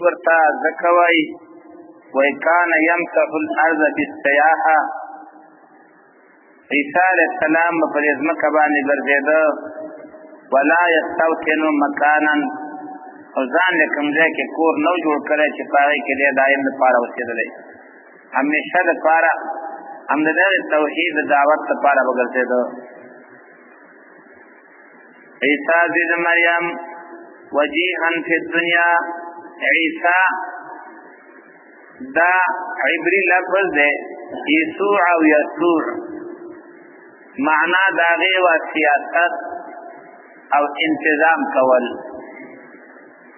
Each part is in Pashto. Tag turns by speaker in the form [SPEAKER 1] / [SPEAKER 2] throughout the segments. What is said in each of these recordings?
[SPEAKER 1] ورته ځکه وایي وکان یمسح الارض بالسیاحه عیسی علیه السلام په دې ځمکه باندې ګرځېده ولا یستوطن مکانا او ځان له کوم ځای کې کور نو جوړ کړی چې په هغې کې دی دایم دپاره اوسېدلی همیشه دپاره هم د دغې توحید د دعوت دپاره به ګرځېده عیسی زوی د مریم وجیها فی الدنیا عیسی دا عبری لفظ دی یسوع او یسوع معنا د هغې وا سیاست او انتظام کول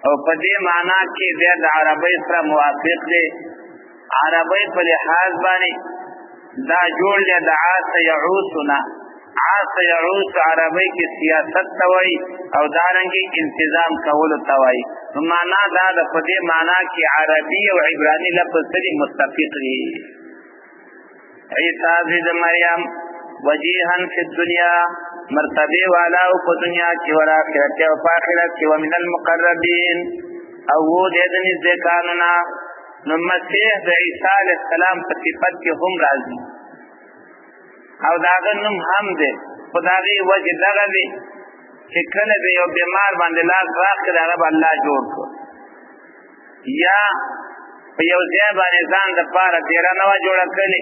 [SPEAKER 1] او په دې معنا کې بیا د عربۍ سره موافق دی عربۍ په لحاظ باندې دا جوړ دی د عاص یعوسونه عاص یعوس عربۍ کې سیاست ته وایي او دارنګې انتظام کولو ته وایي نو معنا دا د په دې معنا کې عربي او عبراني لفظ سره متفق دي عیسی زوی د مریم وجیها فی الدنیا مرتبه والا او په دنیا کې ول آخرت او په آخرت کې ومن المقربین او د دې نزدېکانو نو مسیح د عیسی علیه السلام په صفت کې هم راځي او داغه نوم هم دی خو د هغې وجه دغه دی چې کله به یو بیمار باندې لاس راکړي د هغه به الله جوړ کړو یا په یو ځای باندې ځان دپاره ډېره نه وه جوړه کړې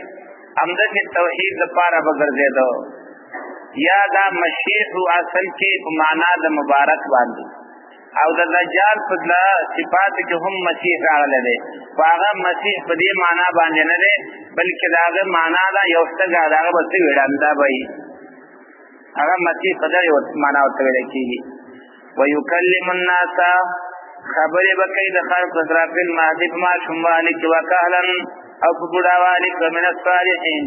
[SPEAKER 1] همداسې توحید دپاره به ګرځېده یا دا مسیح اصل کې په معنا د مبارک باندې او د دجال په صفاتو کې هم مسیح راغلی دی خو هغه مسیح په دې معنا باندې نه دی بلکې د هغه معنا ده یو څنګه د هغه به څه وي ړنده به وي هغه مسیح په دغې معنا ورته ویلی کېږي ویکلم الناس خبرې به کوي د خلقو سره فی المهدي په ماشوموالي کې وکهلا او په بوډاوالي کې من الصالحین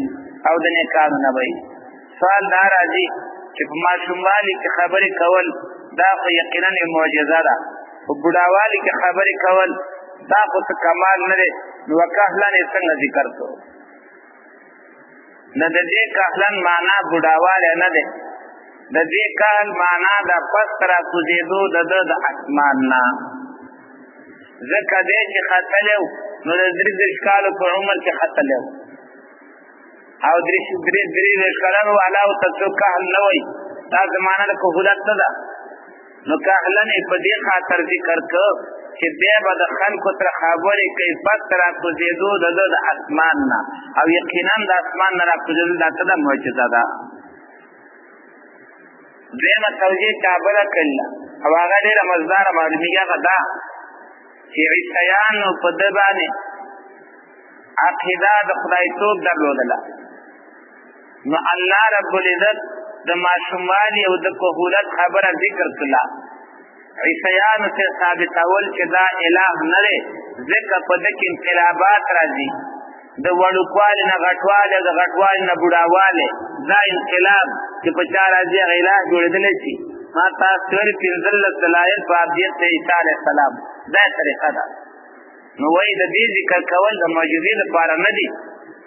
[SPEAKER 1] او د نیکانو نه به وي سوال دا راځي چې په ماشوموالي کې خبرې کول دا خو یقینا یو معجزه ده په بوډاوالي کې خبرې کول دا خو څه کمال نه دی نو وکهلا یې څنګه ذکر کړو نه د دې کهلن معنا بوډاوالی نه دی د دې کهل معنا د پس راکوزېدو د ده د اسمان نه ځکه دی چې ختلی و نو د 33 کالو په عمر کې ختلی و او 33 کلن والا ورته څوک کهل نه وایي دا زمانه د کهولت نه ده نو کهلن یې په دې خاطر ذکر کړ چې بیا به د خلکو سره خبرې کوي پس راکوزېدو د ده د اسمان نه او یقینا د اسمان نه راکوزېدل دا څه ده معجزه ده دویمه توجیه کابله کړله او هغه ډېره مزداره معلومېږي هغه دا چې عیسیانو په ده باندې عقیده د خدایتوب درلودله نو الله رب العزت د ماشوموالي او د کهولت خبره ذکر کړله عیسیانو ته ثابتول چې دا اله نه دی ځکه په ده کې انقلابات راځي د وړوکوالي نه غټوالی د غټوالي نه بوډاوالی دا انقلاب چې په چا راځي هغه اله جوړېدلی شي ما تاسو ویل 15 دلایل په ابدیت د عیسی علیه السلام دا طریقه ده نو وایي د دې ذکر کول د معجزې لپاره نه دي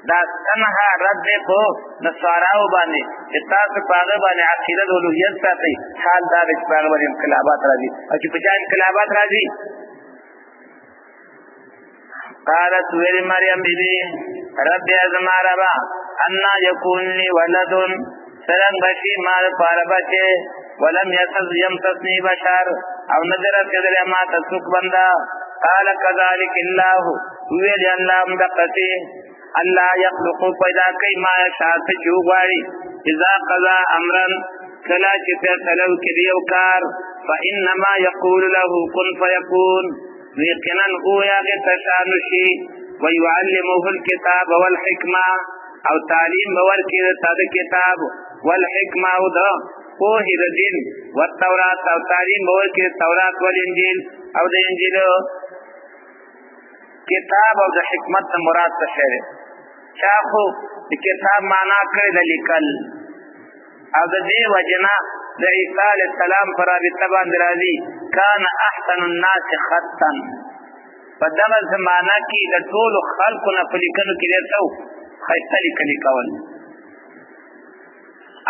[SPEAKER 1] دا تنها رد دی په نصاراو باندې چې تاسو په هغه باندې عقیده د الوهیت ساتئ حال دا دی چې په هغه باندې انقلابات راځي او چې په چا انقلابات راځي قالت ویل مریم بیبي رب زما ربا انا یکون لی ولد څرنګ بشي ما دپاره بچی ولم یمسسني بشر او نه دی رسېدلی ما ته څوک بنده قال کذلک الله ویل الله همدقسې الله یخلق پیدا کوي ما یشاء څه چې وغواړي اذا قضا امرا کله چې فیصله وکړي یو کار فانما یقول له کن فیکون یقینا هغې ته شانو شي ویعلمه الکتاب والحکمه او تعلیم به ورکړي ورته د کتاب والحکمه او د پوهې د دین والتورات او تعلیم به ورکړي تورات والانجیل او د انجیل کتاب او د حکمت نه مراد څه شی دی چا خو د کتاب معنا کړې د لیکل او د دې وجې نه د عیسی علیه السلام په رابطه باندې راځي کان احسن الناس خطا په دغه زمانه کې د ټولو خلکو نه په لیکنو کې ډېر څه ښایسته لیکنې کول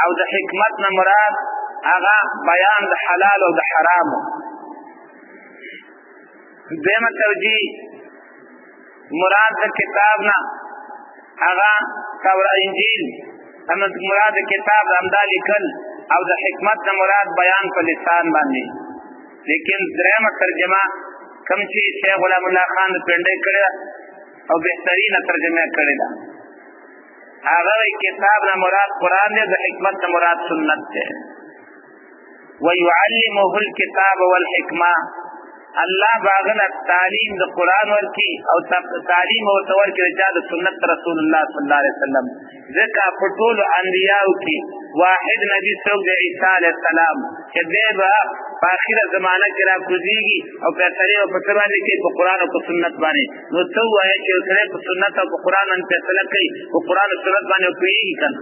[SPEAKER 1] او د حکمت نه مراد هغه بیان د حلال او د حرامو دیمه توجیه مراد د کتاب نه هغه تورات انجیل مراد د کتاب همدا لیکل او د حکمت نه مراد بیان په لسان باندې. لیکن درېمه ترجمه کوم چې شیخ غلام الله خان پنډې کړی او بهترینه ترجمه کړی ده هغه کتاب نه مراد قرآن دی، د حکمت نه مراد سنت دی. ويعلمه الكتاب والحکمه الله باغله تعلیم د قرآن ورکی او تعلیم او تور کې رجال سنت رسول الله صلی الله علیه وسلم. ځکه په ټول انبیاءو کې واحد نبی څوک دی عیسی علیه السلام چې دی به په آخره زمانه کې راکوزیږي او فیصلې او په باندې کې په قرآن او په سنت باندې. نو ته وایې چې سره په سنت او په قرآن باندې فیصله کوي په قرآن او سنت باندې پوهېږي که نه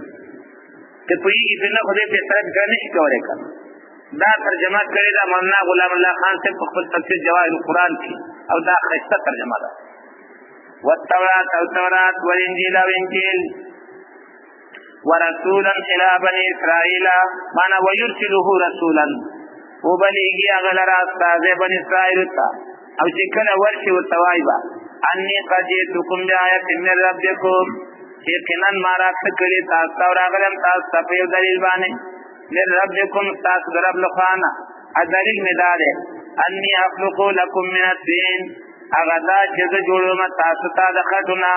[SPEAKER 1] که پوهېږي نه خو دې فیصله بیا نه شي کولی که دا ترجمه کړې ده مولانا غلام الله خان صاحب په خپل تفسیر جواهر القرآن کې او دا ښایسته ترجمه ده. والتورات او تورات والانجیل او انجیل ورسولا الى بني اسرائیل معنا ويرسله رسولا وبلیږي هغه لره استازی بني اسرائیل ته او چې کله ورشي ورته وایي به انی قد جئتکم بآیة من ربکم یقینا ما راته کړي تاسو ته راغلم تاسو ته په یو دلیل باندې من ربکم تاسو د رب لخوا نه دلیل مې دا دی انی اخلق لکم من الطین هغه دا چې زه جوړوم تاسو ته د خټو نه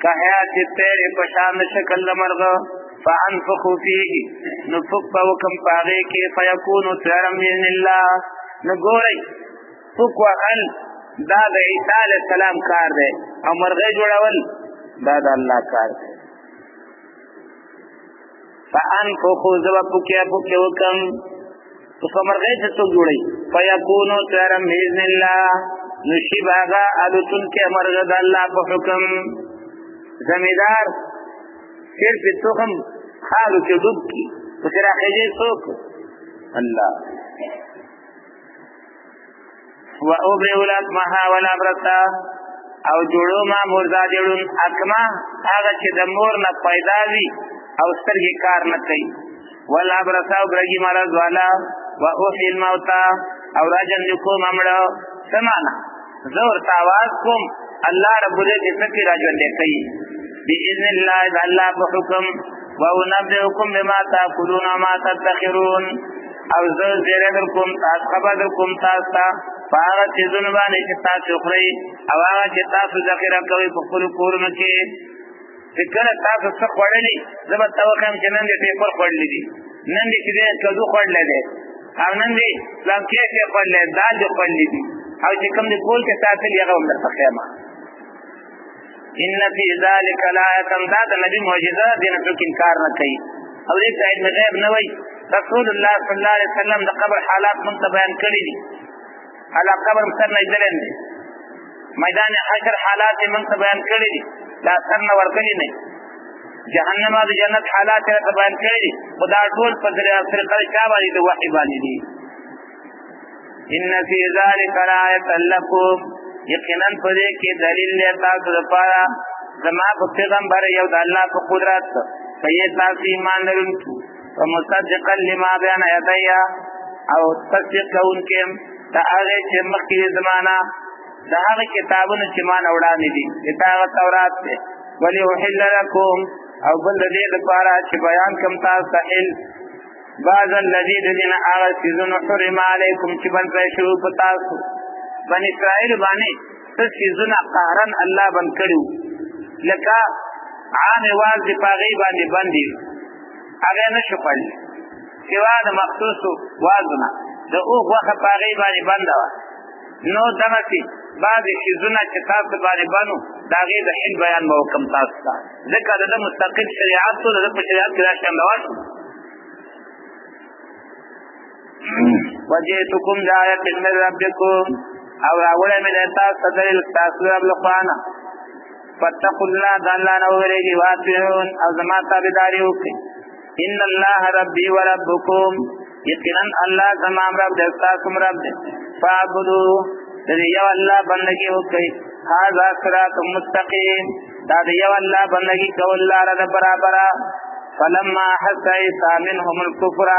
[SPEAKER 1] که حیات الطیر په شان د شکل د مرغه فانفخ فیه نفخ به وکم په هغې کې فیکون طیرا باذن الله. نو ګورئ فک وهل دا د عیسی علیه السلام کار دی او مرغۍ جوړول دا د الله کار دی. فانفخو زبا پوکیا وکم تو مرغۍ څه څوک جوړوي فیکون طیرا باذن الله نشي باغا الوتونکی مرغه د الله په حکم. زمیدار صرف تخم خالو کې ډوب کی پس راخیږي څوک الله. و اوبئ الاکمه والابرص او جوړو ما مردا جوړون اکمه هغه چې د مور نه پیدا وي او سترګې کار نه کوي. والابرص او برګي مرض والا و اوحي الموتى او راجن کوم امړو سمانا زور تاواز کوم الله رب العزت کی راجن کوي باذن الله د الله په حکم. و انبئکم بما تاکلون وما تدخرون او زه زیری درکوم تاسو خبر درکوم تاسو ته په هغه څیزونو باندې چې تاسو خورئ او هغه چې تاسو ذخیره کوئ په خپلو کورونو کې. چې کله تاسو څه خوړلي زه به ته وښیم چې نن دې ټیپر خوړلی دي، نن دې چې دی کدو خوړلی دی او نن دې پلانکې چې خوړلی دال دې خوړلی دي او چې کوم دې کول کې ساتلي هغه هم درته ښیم. ان فی ذلک لآیة دا د نبي معجزه دې نه څوک انکار نه کوي او دې ته علم غیب نه وایي. رسول الله صلی الله علیه وسلم د قبر حالات موږ ته بیان کړي دي. علا قبر سر نه ایدلی دی، میدان حشر حالات یې موږ ته بیان کړي دي، دا سر نه ورکلي نه. جهنم او د جنت حالات یې راته بیان کړي دي خو دا ټول په طریقه د چا باندې د وحي باندې دي. ان فی ذلک لآیة لکم یقینا په دې کې دلیل دی تاسو لپاره زما په پیغمبر یو د الله په قدرت که یې تاسو ایمان لرونکي ومصدقا لما بین یدی او تصدیق کوونکي د هغې چې مخکې زمانه د هغه کتابونو چې ما نه وړاندې دي چې هغه تورات دی. ولأحل لکم او بل د دې لپاره چې بیان کړم تاسو ته حل بعض الذي دین هغه څیزونه حرم علیکم چې بند کړی شوي په تاسو بني اسرائیل باندې څه څیزونه قهرن الله بند کړي وو لکه عام واز د په هغې باندې بند دي هغې نه شو خوړلی سوا د مخصوصو وازونه د اوښ غوښه په هغې باندې بنده وه. نو دغسې بعضې څیزونه چې تاسو باندې بند وو د هغې د حل بیان به وکړم تاسو ته ځکه د ده مستقل شریعت و د ده په شریعت کې دا شیان روان شو. وجئتکم بآیة من ربکم او راوړی مې دی تاسو ته دلیل ستاسو رب لخوا نه. فاتقوا الله د الله نه وویرېږئ واطیعون او زما تابعداري وکړئ. ان الله ربي وربکم یقینا الله زما رب دی ستاسو رب دی. فاعبدوه د دې یو الله بندګي وکړئ. هذا صراط مستقیم دا د یو الله بندګي کول لاره ده برابره. فلما حس عیسی منهم الکفر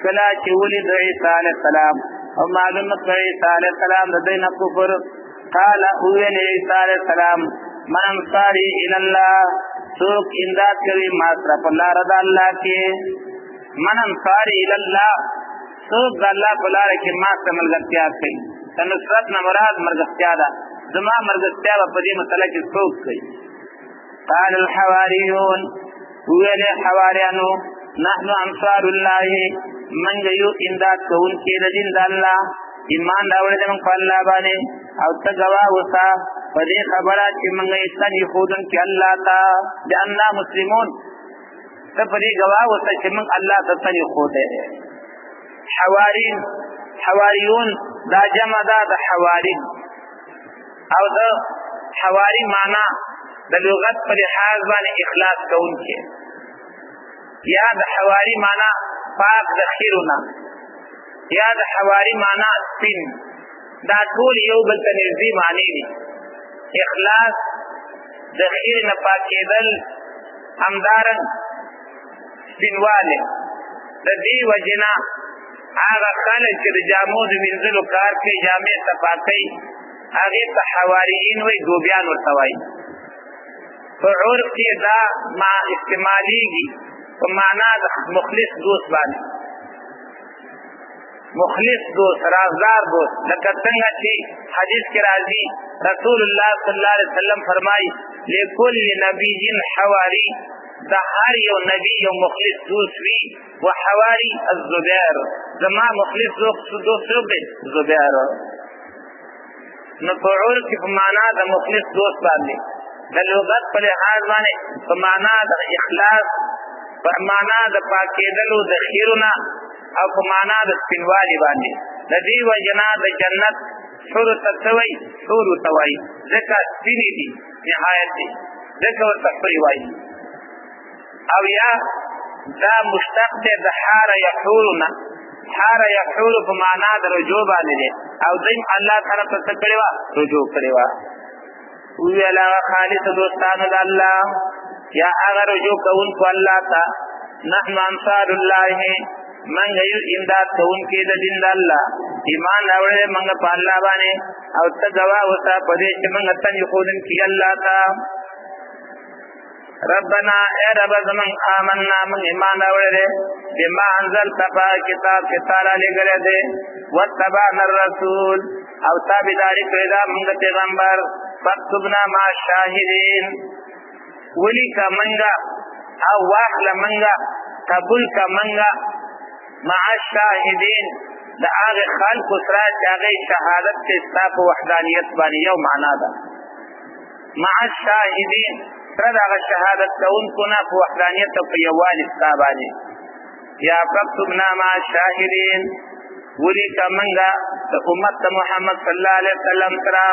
[SPEAKER 1] کله چې ولید عیسی علیه السلام او معلوم کړی عیسی علیہ السلام د دین کفر. قال ویل عیسی علیہ السلام من انصاری الی الله، څوک امداد کوي ما سره په لار د الله کې. من انصاری الی الله، څوک د الله په لار کې ما سره ملګرتیا کوي. د نصرت نه مراد ملګرتیا ده، زما ملګرتیا په دې مسله کې څوک کوي. قال الحواریون، ویل حواریانو نحن انصار الله، من یو امداد کوونکي د دین د الله، ایمان راوړل موږ په الله باندې، او ته گواه اوسه په دې خبره چې موږ یې ستنې ښودونکي الله ته بأننا مسلمون. ته په دې گواه اوسه چې موږ الله ته ستنې ښودی. حواریون دا جمع ده د حواری، او د حواری معنا د لغت په لحاظ باندې اخلاص کوونکی، یا د حواری معنا پاک د خیرونه، یا د حواری معنا سپین. دا ټول یو بل ته نږدې معنی دي. اخلاص د خیر نه پاکېدل، همدارنګ سپینوالی. د دې وجې نه هغه خلک چې د جامو د مینځلو کار کوي، جامې صفا کوي، هغې ته حواریین وایي، دوبیان ورته وایي. په عرف کې دا استعمالیږي په معنا د مخلص دوست باندې. مخلص دوست، رازدار دوست. لکه څنګه چې حدیث کې راځي رسول الله صلی الله علیه وسلم فرمایي لکل نبی حواری، د هر یو نبی یو مخلص دوست وي. و حواری الزبیر، زما مخلص دوست څوک دی؟ زبیر. نو په عرف کې په معنا د مخلص دوست باندې، د لغت په لحاظ باندې په معنا د اخلاص، په معنا د پاکېدلو د خیرونه، او په معنا د سپینوالي باندې. د دې وجې نه د جنت حورو ته څه وایي؟ حورو ته وایي، ځکه سپینې دي نهایت دي، ځکه ورته حورې وایي. او یا دا مشتق دی د حار یحورو نه. حار یحورو په معنا د رجوع باندې دی، او دوی الله تعالی ته څه کړې وه؟ رجوع کړې وه. وویل هغه خالص دوستانو د الله، یا هغه رجوع کوونکو الله ته، نحن انصار الله، من یو امداد کوونکي د دین د الله، ایمان راوړی موږ په الله باندې، او ته ګواه اوسه په دې چې موږ ستنې ښودونکي الله ته. ربنا اے رب زمون آمنا، من ایمان راوړی دی بما انزلت، په کتاب چې تا رالیږلی دی، واتبعنا الرسول، او تابعداري کړې ده موږ پیغمبر، فاکتبنا مع الشاهدین، ولیکه موږ او واخله موږ، قبول که موږ مع الشاهدین، د هغې خلکو سره چې هغې شهادت کوي ستا په وحدانیت باندې. یو معنا ده مع الشاهدین، سره د هغه شهادت کوونکو نه په وحدانیت او په یووالي ستا باندې. یا فاکتبنا مع الشاهدین، ولیکه موږ د امت د محمد صلی الله علیه وسلم سره،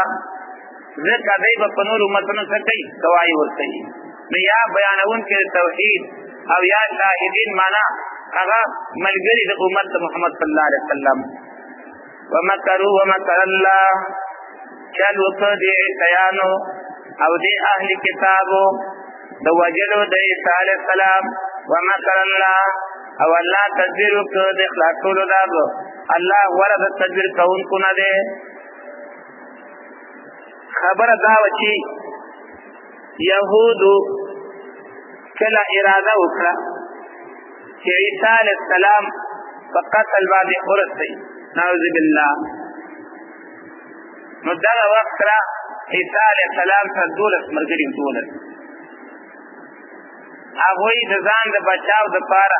[SPEAKER 1] ځکه دی به په نورو امتونو څه کوي؟ ګواهي ورکوي. نو یا بیانونکي د توحید، او یا شاهدین معنا هغه ملګري د امت د محمد صلی الله علیه وسلم. ومکروا ومکر الله، چل وکړه د عیسیانو او د اهل کتابو د وجلو د عیسی علیه السلام. ومکر الله، او الله تدبیر وکړه د خلاصولو د هغه. الله غوره د تدبیر کوونکو نه دی. خبره دا وه چې یهودو کله اراده وکړه چې عیسی علیه السلام په قتل باندې ورسوي، نعوذ بالله. نو دغه وخت را عیسی علیه السلام سره 12 ملګري، 12 هغوی د ځان د بچاو دپاره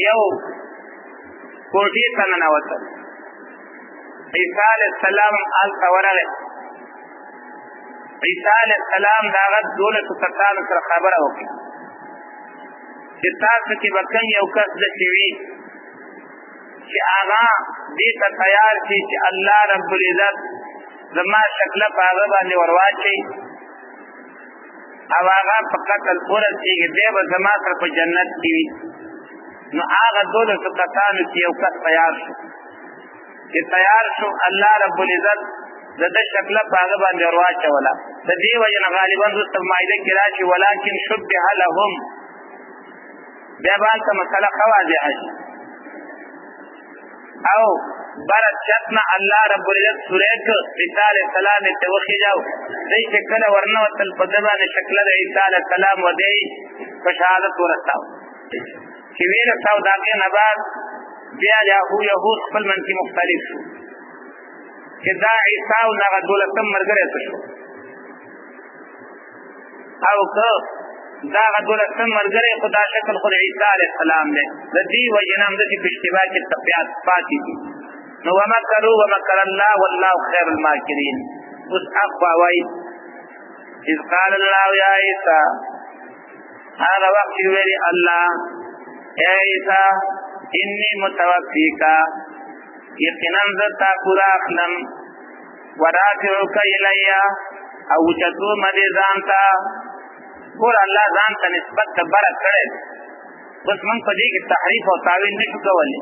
[SPEAKER 1] یو کوټې ته ننوتل. عیسی علیه السلام هلته ورغی. عیسی علیه السلام د هغه 12 کسانو سره خبره وکړي چې تاسو کې به کوم یو کس داسې وي چې هغه دې ته تیار شي چې الله رب العزت زما شکله په هغه باندې ورواچوي، او هغه په قتل ورسېږي، دی به زما سره په جنت کې وي. نو هغه 12 کسانو کې یو کس تیار شو. چې تیار شو، الله رب العزت د ده شکله په هغه باندې ورواچوله. د دې وجې نه غالبا وروسته په مایده کې راشي ولکن شبه لهم، بیا به هلته مسله ښه واضحه شي. او برد چتنا اللہ رب العزت سوریک عیسیٰ علیہ السلام توخی جاو دی شکل ورنوتل پدبان شکل دی عیسیٰ علیہ السلام و دی فشہادت ورستاو چویر ساو داقی نباد بیا یهود خپل منکی مختلف شو چې دا عیسیٰ و ناغا دولتم مرگره تشو او که دا دولتم مرگره خدا شکل خود عیسیٰ علیہ السلام دے دی وجنام دی پشتباہ کی تقیات پاتی دی نو ومکروا ومکر اللہ واللہ خیر الماکرین اس اقوى وید اذ قال اللہ یا عیسیٰ هذا وقت ویلی اللہ اے عیسیٰ انی متوفیکا یقنان زتا پورا اخلم ورافعک الیا او چتو مدی زانتا گور اللہ زانتا نسبت برک کرے بس من پدی کی تحریف و تعویل نشو کولی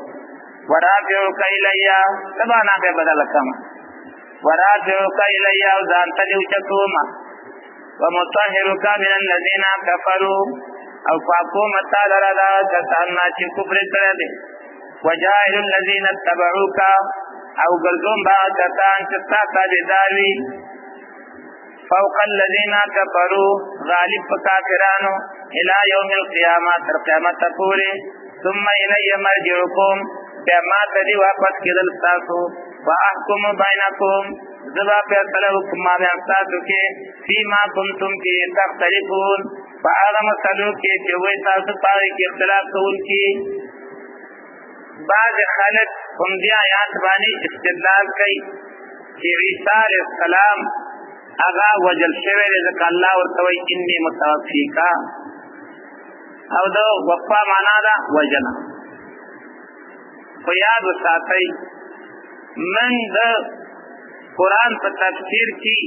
[SPEAKER 1] ورافعک الیا تبانا پہ بدل کما ورافعک الیا او زانتا دیو چتو ما ومطهرک من الذین کفروا او پاکو متا لردا کسانا چی کفر کرده وجاہل الذین اتبعوک او گردون با کسان چستا تابداروی فوق الذین کفروا غالب کافرانو الى یوم القیامة تر قیامت پوری ثم الی مرجعکم پیما تدی واپس کدل ساسو واحکم بینکم زبا پیسل حکم مابین ساسو کے فیما کنتم کی تختلفون فآغم سلو کی چوئی ساسو پاوی کی اختلاف کون کی بعض خالق ہم دی آیات بانی استدلال کئی کہ عیسیٰ علیہ السلام اغا وجل شویر ذکر اللہ ورطوئی انی متوفیکا او دو وفا مانا دا وجنا خیاد و ساتی من دا قرآن پر تفسیر کی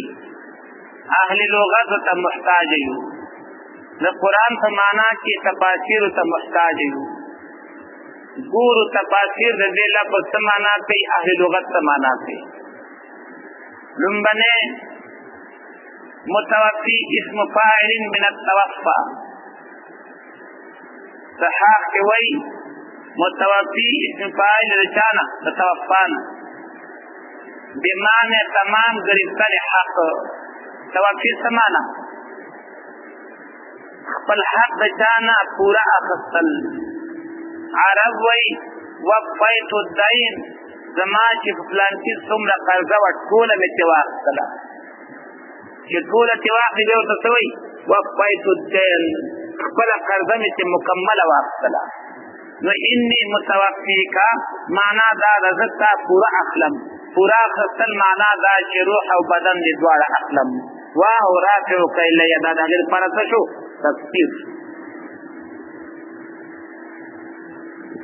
[SPEAKER 1] اہل لغت تا محتاج یو دا قرآن پر مانا کی تفاسیر تا محتاج یو گور تفاسیر دا دیلا پر سمانا کئی اہل لغت سمانا کئی لنبنے متوفی اسم فاعل من التوفا صحاق کے وئی متوفی اسم فاعل رچانا توفانا بمعنی تمام گرفتن حق توفی سمانا خپل حق بچانا پورا اخستل عرب وی وفیت الدین زمان چی فلانکی سمر قرضہ وٹکولا میں تواقتلا چی کولا تواقتی بیو تسوی وفیت الدین خپل قرضہ میں چی مکمل واقتلا نو انی متوفی کا مانا دا رزقتا پورا اخلم پورا خستل مانا دا چی روح و بدن دی دوار اخلم واہو رافعو کئی دا دا غیر پرسشو تفسیر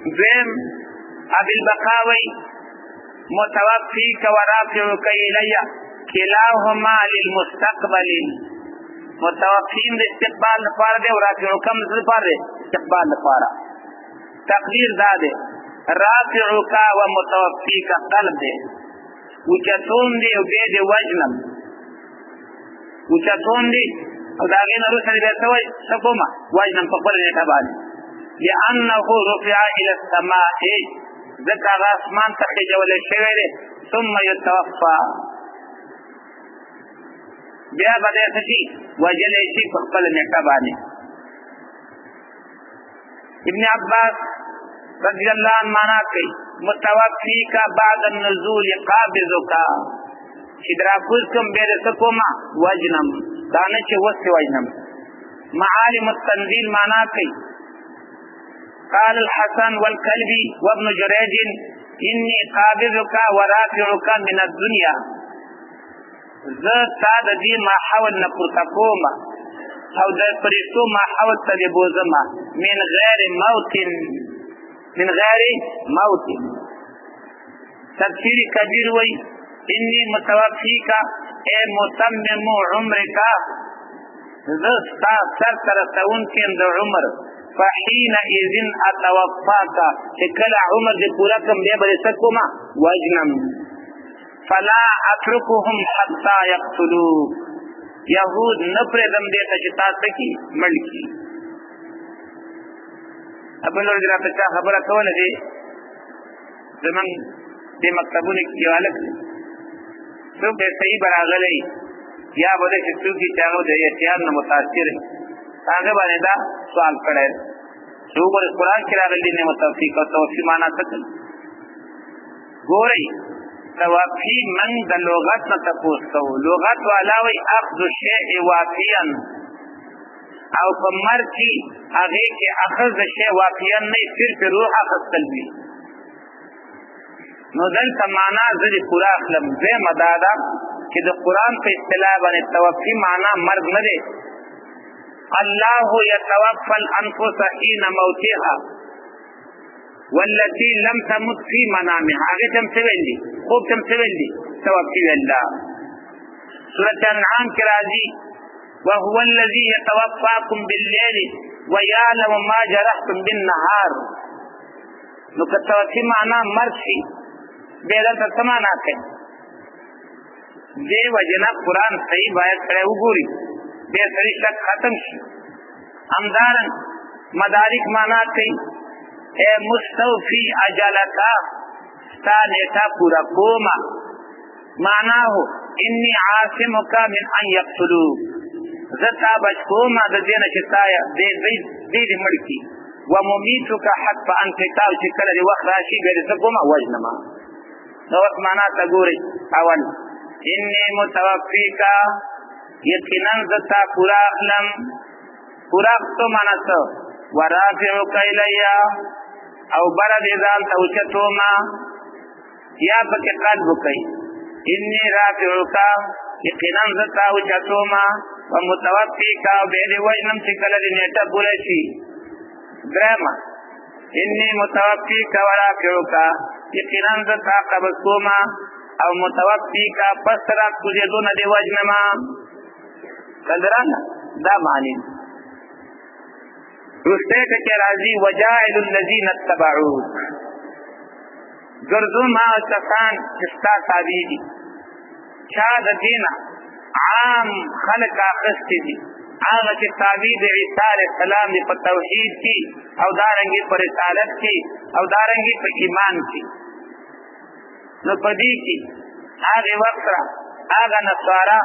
[SPEAKER 1] دویم ابی البقاوی متوفی کا ورافعو کئی کلاہما للمستقبل متوفیم دے استقبال نفار دے ورافعو کم نفار دے استقبال نفارا تقدیر دا دے رافعو کا و متوفی کا قلب دے وچتون دے و بید وجنم وچتون دے او داغین روسن بیتوی سکوما وجنم پقبل نیتبانی لأنه رفع الى السماء ذکر آسمان تخی جول شویرے ثم يتوفى بیا بدے سچی وجلے چی پقبل نیتبانی ابن عباس رضی اللہ عنہ مانا کئی متوفی کا بعد النزول قابضو کا شدراکوز کم بیر سکوما وجنم دانچ وست وجنم معالم التنزیل مانا کئی قال الحسن والكلبي وابن جريج إني قابضك ورافعك من الدنيا ذات تاد دي ما حول نپرتکوما او دا پرستو ما حول تدبوزما من غیر موت تفسیر کبیر وی انی متوفی کا اے متمم عمر کا ذستا سر ترسون کن دا عمر فحین اذن اتوفاکا چکل عمر دی پورا کم دے بلے سکوما وجنم فلا اترکهم حتی یقتلو یهود نپر دم دیتا چتا سکی ملکی ابن اور جناب چاہ خبرہ کون دی زمن دې مکتبونو کې یو هلک څوک به صحیح براغلی یا به داسې څوک چې هغه د احتیاط نه متاثر هغه باندې دا سوال کړی چې وګورئ قرآن کې راغلي نه توفیق او توفیق معنا څه کوي ګورئ توفیق من د لغت نه تپوس کوو لغت والا وایي اخذ الشیء وافیا او په مرګ کې هغې کې اخذ د شی واقعا نه صرف روح اخذتل وي نو دلته معنا زه دې پوره اخلم دویمه دا ده چې د قرآن په اصطلاح باندې توفي معنا مرګ نه دی الله يتوفى الانفس حين موتها والتي لم تمت في منامها هغې ته هم څه ویل دي خوب ته هم څه ویل دي توفي الله سورة انعام کې راځي وهو الذي يتوفاكم بالليل ويعلم ما جرحتم بالنهار نو که توفي معنا مرګ شي بیا دلته څه معنا کوي دې وجنه قرآن صحیح باید سړی وګوري بیا سړي شک ختم شي همدارنګ مدارک معنا کوي اے مستوفی اجلکا ستا نیټه پوره کومه معنا هو انی عاصمک من ان یقتلوک زه تا بچ کومه د دې نه چې تا دې مړ کړي وممیتک حتى انقطاع چې کله دې وخت راشي بیا دې څه کومه وژنمه دا وخت معنا ته ګورئ اول انی متوفیکا یقینا زه تا پوره اخلم پوره اخته معنا څه ورافعک الیا او بره دې ځان ته اوچتومه یا پکې قلب وکئ انی رافعک یقینا زه تا اوچتومه ومتوفیکا او بیا دې وژنم چې کله دې نیټه پوره شي درېیمه انی متوفیکا ورافعک یقینا زه تا قبض کومه او متوفیکا پس راکوزېدو نه دې وژنمه قدرانه دا معنی رسته کې راځي وجاعل الذین اتبعوک ګرځو ما کسان چې ستا تابع دي چا د دینه عام خلق اخستې دي هغه چې تابع د عیسی علیه السلام دی په توحید کې او دارنګې په رسالت کې او دارنګې په ایمان کې نو په دې کې هغې وخت را هغه نصارا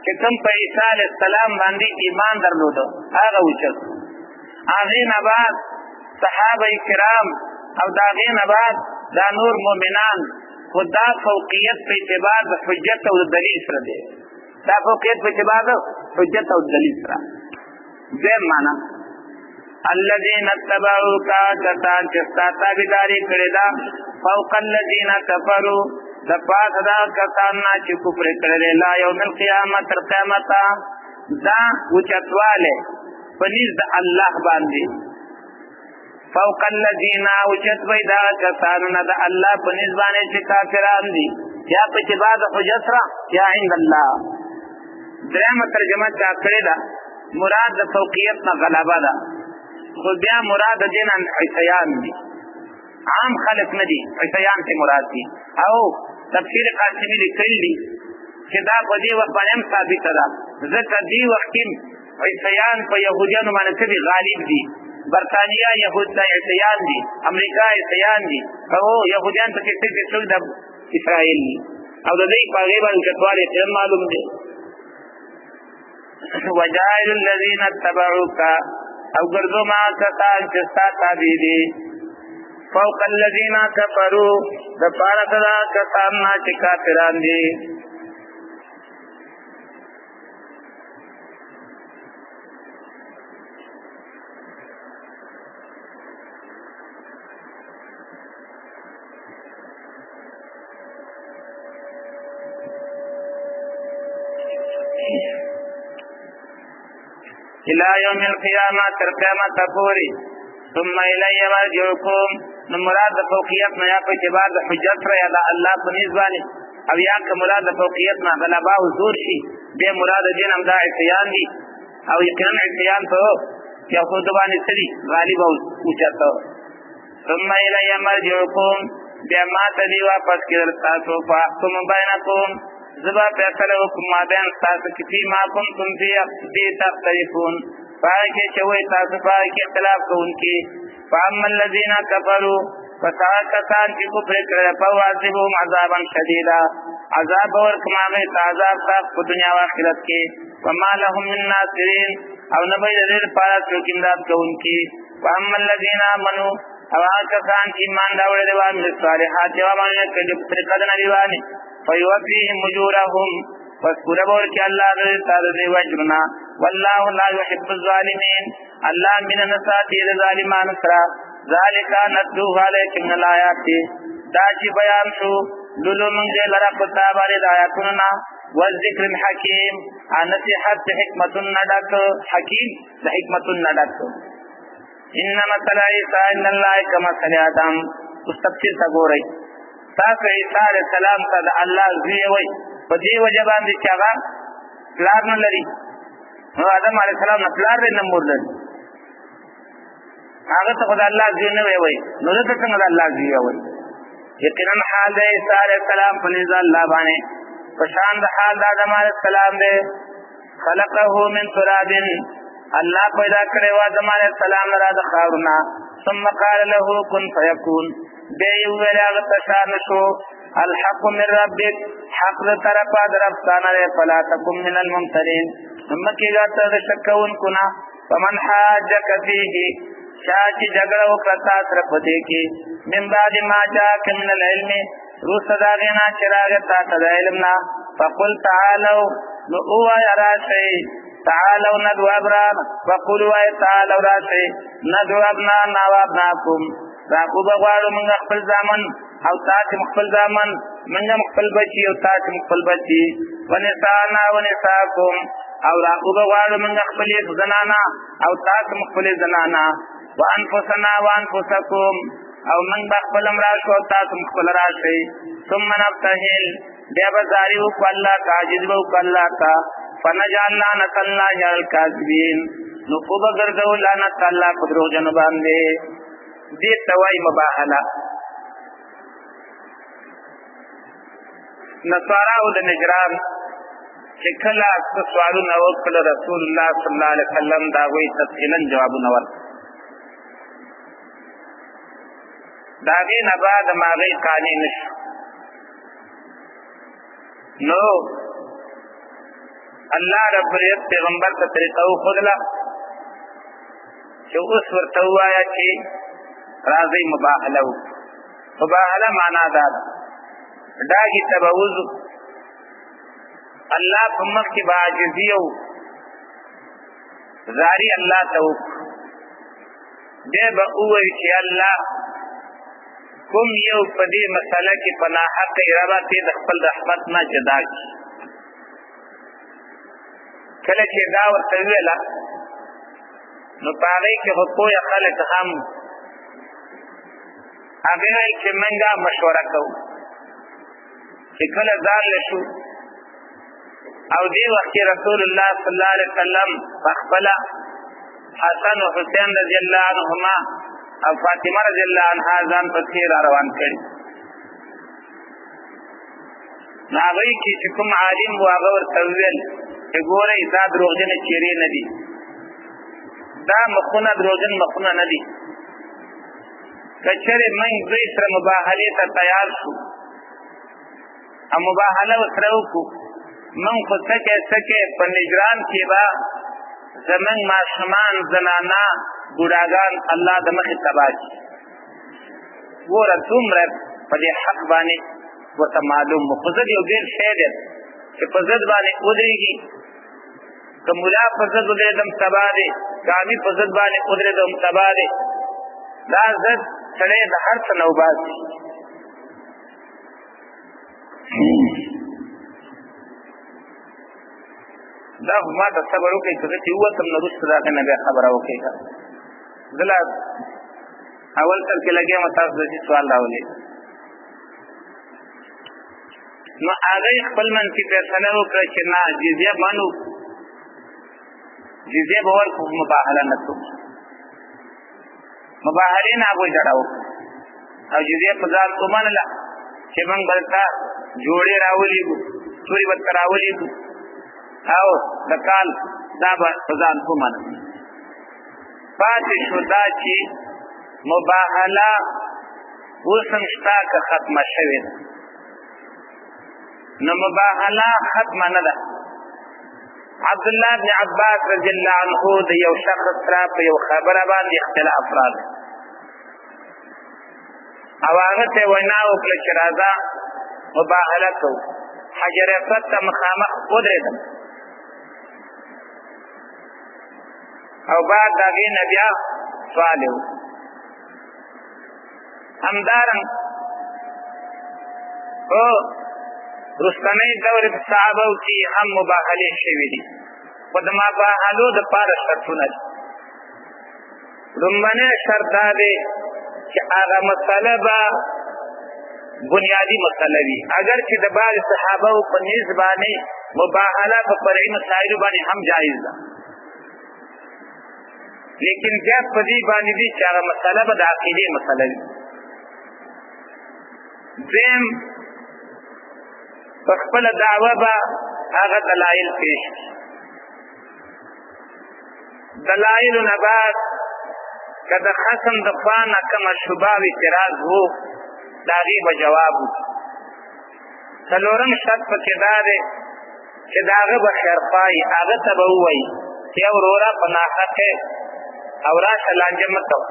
[SPEAKER 1] چې کوم په عیسی علیه السلام باندې ایمان درلوده هغه اوچت هغې نه بعد صحابه کرام او د هغې نه بعد دا نور مؤمنان خو دا فوقیت په اعتبار د حجت او د دلیل سره دی دا فوقیت په اعتبار د حجت او دلیل سره دویم معنا الذین اتبعوک کسان چې ستا تابعداري کړې ده فوق الذین کفروا د پاسه دا کسان نه چې کفر کړی لا یوم القیامت تر قیامته دا اوچتوالی په نزد د الله باندې فوق الذین اوچت وی دا کسانو نه د الله په نزد باندې چې کافران دي یا په اعتبار د حجت سره یا عند الله درېیمه ترجمه چا کړې ده مراد د فوقیت نه غلبه ده خو بیا مراد د دې نه عیسیان دي عام خلق نه دي عیسیان ته مراد دي او تفسیر قاسمی لیکلی دي چې دا په دې وخت باندې هم ثابته ده ځکه دې وخت کې عیسیان په یهودیانو باندې غالب دي برطانیه یهود ته عیسیان دي امریکا عیسیان دي او یهودیان ته صرف څوک د اسرائیل دي او د دې په هغې باندې اوچتوالی ته معلوم دی وجاعل الذین اتبعوک او ګرځو ما کسان چې ستا تابع دي فوق الذین کفروا د پاره د کسان نه چې کافران دي الى یوم القیامه تر قیامت پورې ثم الی مرجعکم نو مراد د فوقیت نه یا په اعتبار د حجت سره یا د الله په نسبت باندې او یا که مراد د فوقیت نه غلبه او زور شي بیا مراد دین هم دا عیسیان دي او یقینا عیسیان په یهود باندې سړي غالب او اوچت ثم الی مرجعکم بیا ما ته دی واپس کېدل تاسو فاحکم بینکم زبا فیصله وکړم مابین تاسو کې فیما کنتم فیه تختلفون پای کې چې وایي تاسو پای کې اختلاف کوونکي فاما الذین کفروا فساکتان چی کفر کرده فوازبهم عذابا شدیدا عذاب ورکم آغی عذاب تاق پا دنیا و آخرت کے وما لهم من ناصرین او نبی دیر پارا چوک امداد کون کی واما الذین آمنوا او آکسان چی ایمان داوڑے دوان من الصالحات جوابان کجب طریقہ نبیوانی فیوفیهم اجورهم پس پورا بول کہ اللہ دیر تازہ دی وجرنا واللہ لا يحب الظالمین اللہ من نساتی ظالمان سرا ذالکا نتلوہ علیکم من الآیات دا چی بیان شو لولو من دے لرا پتا باری دایاتوننا والذکر الحکیم نصیحت حکمت ندک حکیم حکمت ندک انما مثل عیسیٰ ان اللہ کمثل آدم اس تفسیر تا گو رہی تاکہ عیسیٰ علیہ السلام تا دا اللہ زوی وی پا دی وجبان دی چاگا پلار نلری آدم علیہ السلام نپلار دی نمور لری آغا تا خدا اللہ زوی نوی وی نوزتا سنگ دا اللہ زوی وی یقیناً حال دے عیسیٰ علیہ السلام پنیزا اللہ بانے پشاند حال دا آدم علیہ السلام دے خلقه من تراب اللہ پیدا کرے و آدم علیہ السلام را دا خارنا ثم قال له کن فیکون بے یویل آغا تشان شو الحق من ربک حق دا طرفا درفتانا رے فلا تکم من الممترین ثم کی گاتا دا شکون کنا فمن حاجک فیہی شاچی جگڑ وکرتا طرف دیکی من بعد ما جاک من العلم روس داغینا چراغتا تدا علمنا فقل تعالو نؤوا یراشی تعالو ندو ابرام وقلوا تعالو راشی ندو ابنانا و ابناکم راکو بغوارو منگا خپل زامن او تاتی مخفل زامن منگا مخفل بچی او تاتی مخفل بچی ونسانا ونساکم او راکو بغوارو منگا خپلی زنانا او تاتی مخفل زنانا وانفسنا وانفسکم او من بخفل امراشو او تاتی مخفل راشی ثم نفتحل بیابا زاریو کو اللہ کا عجزبو کو اللہ کا فنجعل لعنت اللہ الکاذبین نقوب گردو لعنت اللہ کو دروغ جنبان دے دیت توائی مباحلہ نصاراو د نجران چې کله سوالونه وکړل رسول الله صلی الله علیه وسلم دا وی تفصیلا جوابونه ورکړل دا دې نه بعد ماغي قانع نشو نو الله رب العزت پیغمبر ته طریقه خودلا چې اوس ورته وایا چې راځي مباهله معنا دا داگی تبعوض اللہ پمک کی باعجزیو زاری اللہ توک دے بقوی چی اللہ کم یو پدی مسئلہ کی پناہ حق ربا تید اخفل رحمتنا جدا کی کلچی داور تویلا نو پاگئی کی حقوی خلق ہم اگر چی منگا مشورہ کو چې کله ځان لشو او دی وخت رسول الله صلی الله علیه وسلم خپل حسن او حسین رضی الله عنهما او فاطمه رضی الله عنها ځان په تیر روان کړي ناغی کی چې کوم عالم واغه ورته ویل چې ګوره دا دروغجن چیرې نه دي دا مخونه دروغجن مخونه نه دي کچره من دوی سره مباهله ته تیار شو ا مباهله وسره کو من خو سکه په نجران کې با زمن ماشمان زنانا ګډاګان الله د مخ تباج ګوره څومره په دې حق باندې ورته معلوم مخزد یو ډیر شی دی چې په ضد باندې ودرېږي که مولا په ضد ودرېدم تبا دی کامي په ضد باندې ودرېدم تبا دی دا ضد سړی د هر څه نه وباسي دا ما د صبر وکړي چې وتم نو رسول الله نبی خبره وکړي دلا اول تر کې لګیا متاز د سوال راولې نو هغه خپل من کې فیصله وکړه چې نه جزیه مانو جزیه باور کو مباهله نه تو مباهله نه هغه جوړاو او جزیه په ځان کومنه چې موږ بلتا جوړې راولې چوری وت راولې او د کال دا په ځان کومنه پاتې شو دا چې مباهله اوسم شتا که ختمه شوې ده نو مباهله ختمه نه ده. عبدالله بن عباس رضی الله عنه د یو شخص سره په یو خبره باندې اختلاف راغی او هغه ته وینا وکړه چې راځه مباهله کوو. حجر اسود ته مخامخ ودرېدم او بعد د هغې نه بیا سوال یې وکړ. همدارنګ په رستنی دور صحابه کې هم مباهلې شوې دي خو د مباهلو دپاره شرطونه دي. لومړنی شرط دا دی چې هغه مسله به بنیادي مسله وي. اگر چې د بعض صحابه په نیز باندې مباهله په فرعي مسایلو باندې هم جایز ده لیکن بیا په دې باندې دي چې هغه مسله به د عقیدې مسله وي. دویم په خپله دعوه به هغه دلایل پیش کړي. دلایلو نه بعد که د خصم د خوا نه کومه شبهه او اعتراض و د هغې به جواب وکړي. څلورم شرط پکې دا دی چې د هغه به خیرخواهي هغه ته به ووایي چې وروره په ناحقې او راشه لانجه مه کوه.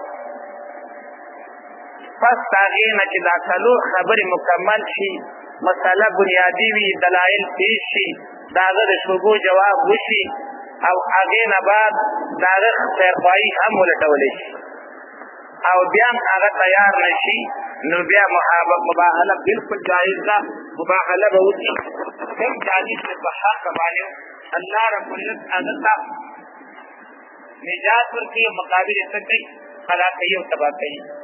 [SPEAKER 1] پس د هغې نه چې دا څلور خبرې مکمل شي مسله بنیادي وي دلایل پیش شي د هغه د شبهو جواب وشي او هغې نه بعد د هغه خیرخواهي هم ولټولی شي او بیا هم هغه تیار نه شي نو بیا مباهله بلکل جایز ده. مباهله به وکړي کوم جانب چې په حق باندې الله رب العزت هغه ته نجات ورکوي او مقابل یې څه کوي هلاکوي او تباه کوي.